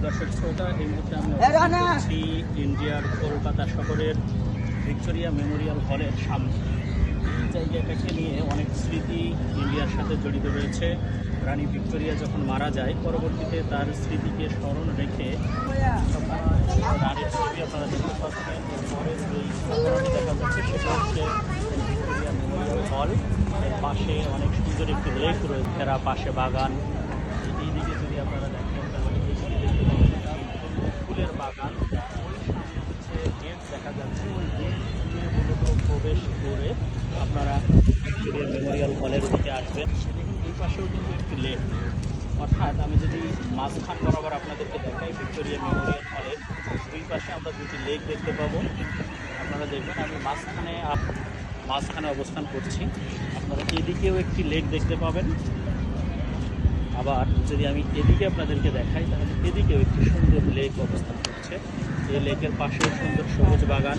দর্শক শ্রোতা, এই মুহূর্তে আমি আছি ইন্ডিয়ার কলকাতা শহরের ভিক্টোরিয়া মেমোরিয়াল হলের সামনে। এই জায়গাটাকে নিয়ে অনেক স্মৃতি ইন্ডিয়ার সাথে জড়িত রয়েছে। রানী ভিক্টোরিয়া যখন মারা যায়, পরবর্তীতে তার স্মৃতিকে স্মরণ রেখে রানীর ছবি আপনারা দেখতে পাচ্ছেন। পরের যেই ঘটনাটি দেখা যাচ্ছে সেটা হচ্ছে ভিক্টোরিয়া মেমোরিয়াল হল। এর পাশে অনেক সুন্দর একটি লেক রয়েছে, এরা পাশে বাগান। এইদিকে যদি আপনারা দেখেন তাহলে এইদিকে দেখতে পাবেন ফুলের বাগান। ওই সামনে হচ্ছে গেট দেখা যাচ্ছে, ওই গেট দিয়ে মূলত প্রবেশ করে আপনারা ভিক্টোরিয়া মেমোরিয়াল হলের দিকে আসবেন। দেখুন এই পাশেও কিন্তু একটি লেক, অর্থাৎ আমি যদি মাঝখান বরাবর আপনাদেরকে দেখাই ভিক্টোরিয়া মেমোরিয়াল হলের দুই পাশে আমরা দুটি লেক দেখতে পাবো। আপনারা দেখবেন আমি মাঝখানে অবস্থান করছি। আপনারা এদিকেও একটি লেক দেখতে পাবেন। আবার যদি আমি এদিকে আপনাদেরকে দেখাই তাহলে এদিকেও একটি সুন্দর লেক অবস্থান করছে। এই লেকের পাশেও সুন্দর সবুজ বাগান।